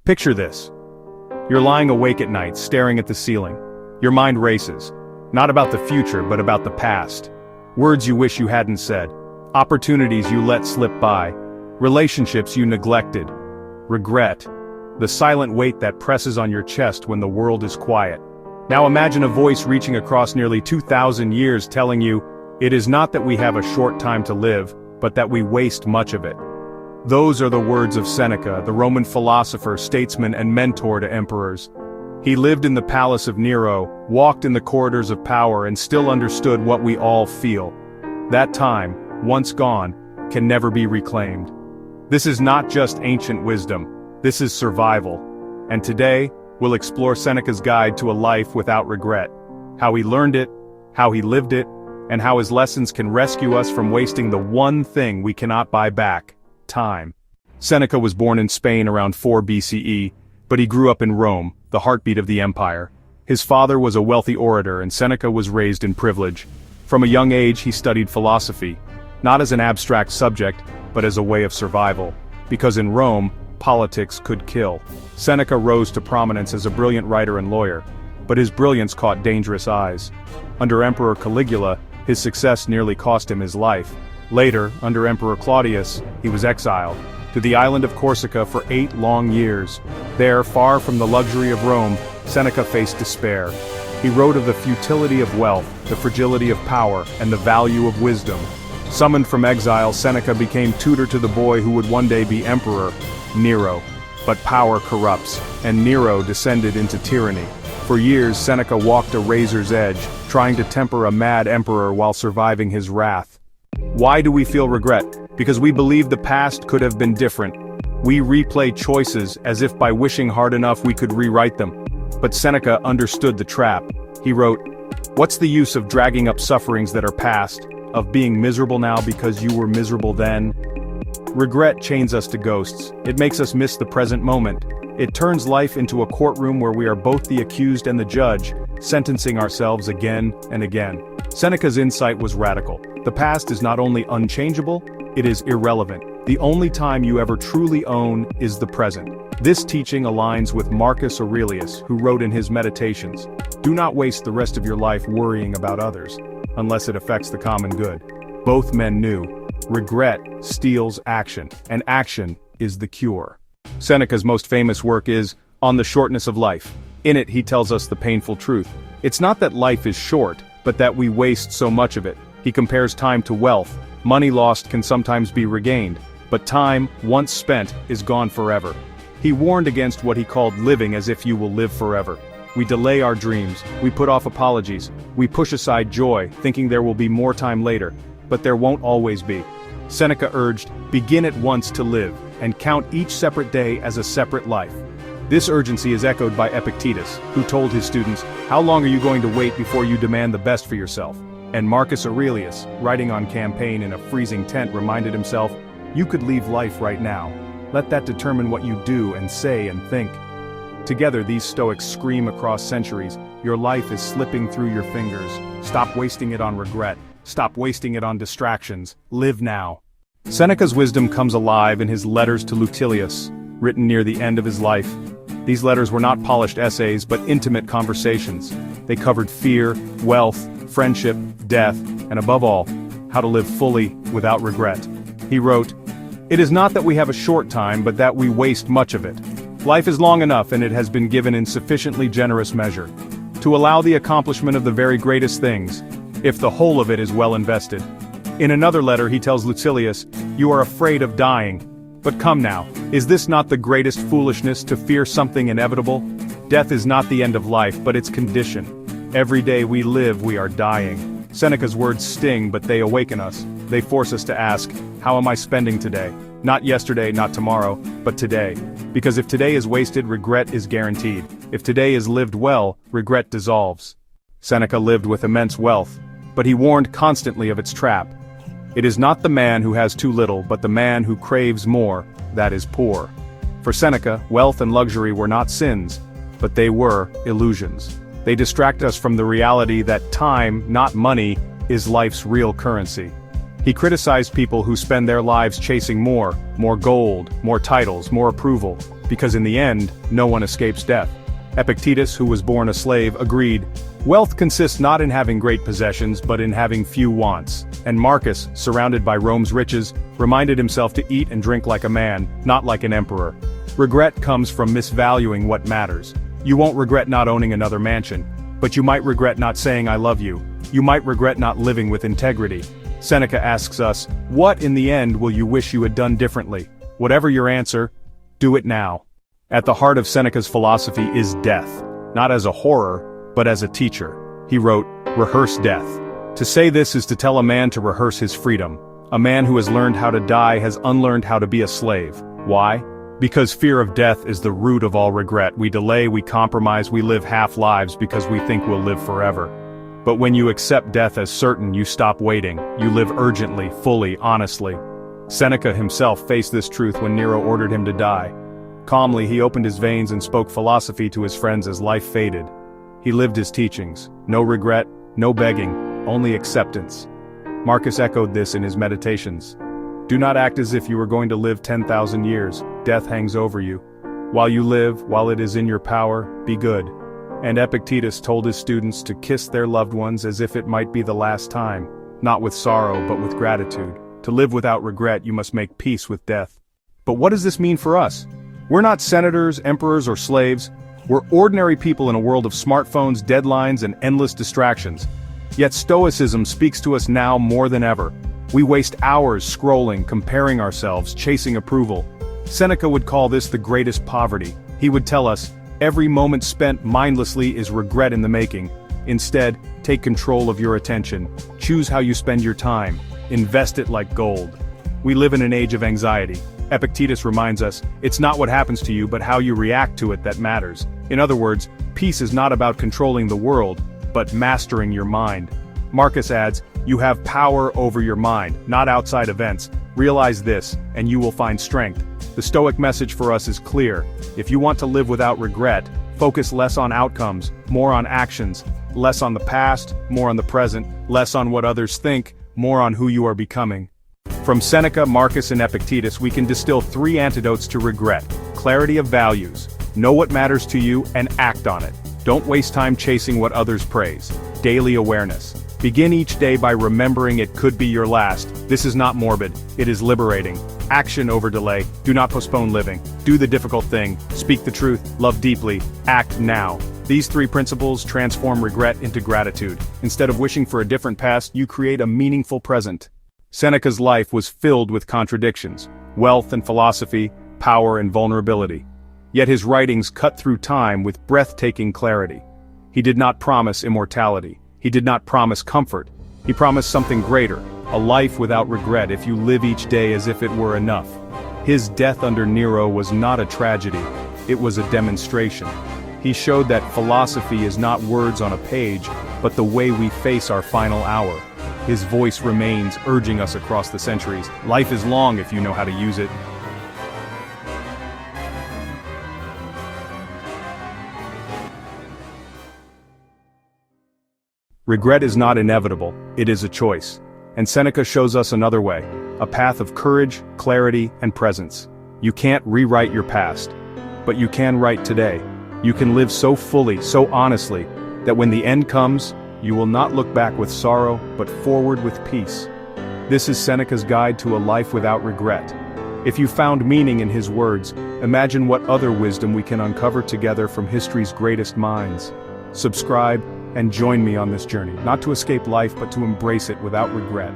Picture this. You're lying awake at night, staring at the ceiling. Your mind races. Not about the future, but about the past. Words you wish you hadn't said. Opportunities you let slip by. Relationships you neglected. Regret. The silent weight that presses on your chest when the world is quiet. Now imagine a voice reaching across nearly 2,000 years telling you, it is not that we have a short time to live, but that we waste much of it. Those are the words of Seneca, the Roman philosopher, statesman, and mentor to emperors. He lived in the palace of Nero, walked in the corridors of power, and still understood what we all feel. That time, once gone, can never be reclaimed. This is not just ancient wisdom, this is survival. And today, we'll explore Seneca's guide to a life without regret. How he learned it, how he lived it, and how his lessons can rescue us from wasting the one thing we cannot buy back: time. Seneca was born in Spain around 4 BCE, but he grew up in Rome, the heartbeat of the empire. His father was a wealthy orator, and Seneca was raised in privilege. From a young age he studied philosophy, not as an abstract subject, but as a way of survival. Because in Rome, politics could kill. Seneca rose to prominence as a brilliant writer and lawyer, but his brilliance caught dangerous eyes. Under Emperor Caligula, his success nearly cost him his life. Later, under Emperor Claudius, he was exiled to the island of Corsica for 8 long years. There, far from the luxury of Rome, Seneca faced despair. He wrote of the futility of wealth, the fragility of power, and the value of wisdom. Summoned from exile, Seneca became tutor to the boy who would one day be emperor, Nero. But power corrupts, and Nero descended into tyranny. For years, Seneca walked a razor's edge, trying to temper a mad emperor while surviving his wrath. Why do we feel regret? Because we believe the past could have been different. We replay choices as if by wishing hard enough we could rewrite them. But Seneca understood the trap. He wrote, "What's the use of dragging up sufferings that are past, of being miserable now because you were miserable then?" Regret chains us to ghosts. It makes us miss the present moment. It turns life into a courtroom where we are both the accused and the judge, sentencing ourselves again and again. Seneca's insight was radical. The past is not only unchangeable, it is irrelevant. The only time you ever truly own is the present. This teaching aligns with Marcus Aurelius, who wrote in his Meditations, "Do not waste the rest of your life worrying about others, unless it affects the common good." Both men knew, regret steals action, and action is the cure. Seneca's most famous work is On the Shortness of Life. In it he tells us the painful truth. It's not that life is short, but that we waste so much of it. He compares time to wealth. Money lost can sometimes be regained, but time, once spent, is gone forever. He warned against what he called living as if you will live forever. We delay our dreams, we put off apologies, we push aside joy, thinking there will be more time later, but there won't always be. Seneca urged, begin at once to live, and count each separate day as a separate life. This urgency is echoed by Epictetus, who told his students, how long are you going to wait before you demand the best for yourself? And Marcus Aurelius, writing on campaign in a freezing tent, reminded himself, you could leave life right now. Let that determine what you do and say and think. Together these Stoics scream across centuries, your life is slipping through your fingers. Stop wasting it on regret. Stop wasting it on distractions. Live now. Seneca's wisdom comes alive in his letters to Lucilius, written near the end of his life. These letters were not polished essays, but intimate conversations. They covered fear, wealth, friendship, death, and above all, how to live fully without regret. He wrote, "It is not that we have a short time, but that we waste much of it. Life is long enough, and it has been given in sufficiently generous measure, to allow the accomplishment of the very greatest things, if the whole of it is well invested." In another letter he tells Lucilius, "You are afraid of dying. But come now, is this not the greatest foolishness to fear something inevitable? Death is not the end of life, but its condition. Every day we live, we are dying." Seneca's words sting, but they awaken us. They force us to ask, how am I spending today? Not yesterday, not tomorrow, but today. Because if today is wasted, regret is guaranteed. If today is lived well, regret dissolves. Seneca lived with immense wealth, but he warned constantly of its trap. It is not the man who has too little, but the man who craves more, that is poor. For Seneca, wealth and luxury were not sins, but they were illusions. They distract us from the reality that time, not money, is life's real currency. He criticized people who spend their lives chasing more gold, more titles, more approval. because in the end, no one escapes death. Epictetus, who was born a slave, agreed, "Wealth consists not in having great possessions but in having few wants." And Marcus, surrounded by Rome's riches, reminded himself to eat and drink like a man, not like an emperor. Regret comes from misvaluing what matters. You won't regret not owning another mansion, but you might regret not saying "I love you." You might regret not living with integrity. Seneca asks us, what in the end will you wish you had done differently? Whatever your answer, do it now. At the heart of Seneca's philosophy is death, not as a horror, but as a teacher. He wrote, "Rehearse death." To say this is to tell a man to rehearse his freedom. A man who has learned how to die has unlearned how to be a slave. Why? Because fear of death is the root of all regret. We delay, we compromise, we live half lives because we think we'll live forever. But when you accept death as certain, you stop waiting. You live urgently, fully, honestly. Seneca himself faced this truth when Nero ordered him to die. Calmly, he opened his veins and spoke philosophy to his friends as life faded. He lived his teachings. No regret, no begging, only acceptance. Marcus echoed this in his meditations. Do not act as if you were going to live 10,000 years. Death hangs over you. While you live, while it is in your power, be good. And Epictetus told his students to kiss their loved ones as if it might be the last time, not with sorrow but with gratitude. To live without regret, you must make peace with death. But what does this mean for us? We're not senators, emperors, or slaves. We're ordinary people in a world of smartphones, deadlines, and endless distractions. Yet Stoicism speaks to us now more than ever. We waste hours scrolling, comparing ourselves, chasing approval. Seneca would call this the greatest poverty. He would tell us, every moment spent mindlessly is regret in the making. Instead, take control of your attention. Choose how you spend your time. Invest it like gold. We live in an age of anxiety. Epictetus reminds us, it's not what happens to you but how you react to it that matters. In other words, peace is not about controlling the world, but mastering your mind. Marcus adds, you have power over your mind, not outside events. Realize this, and you will find strength. The Stoic message for us is clear. If you want to live without regret, focus less on outcomes, more on actions, less on the past, more on the present, less on what others think, more on who you are becoming. From Seneca, Marcus, and Epictetus, we can distill 3 antidotes to regret. Clarity of values. Know what matters to you and act on it. Don't waste time chasing what others praise. Daily awareness. Begin each day by remembering it could be your last. This is not morbid, it is liberating. Action over delay. Do not postpone living. Do the difficult thing. Speak the truth. Love deeply. Act now. These 3 principles transform regret into gratitude. Instead of wishing for a different past, you create a meaningful present. Seneca's life was filled with contradictions. Wealth and philosophy, power and vulnerability. Yet his writings cut through time with breathtaking clarity. He did not promise immortality. He did not promise comfort. He promised something greater, a life without regret if you live each day as if it were enough. His death under Nero was not a tragedy, it was a demonstration. He showed that philosophy is not words on a page, but the way we face our final hour. His voice remains, urging us across the centuries. Life is long if you know how to use it. Regret is not inevitable, it is a choice. And Seneca shows us another way, a path of courage, clarity, and presence. You can't rewrite your past, but you can write today. You can live so fully, so honestly, that when the end comes, you will not look back with sorrow, but forward with peace. This is Seneca's guide to a life without regret. If you found meaning in his words, imagine what other wisdom we can uncover together from history's greatest minds. Subscribe, and join me on this journey, not to escape life but to embrace it without regret.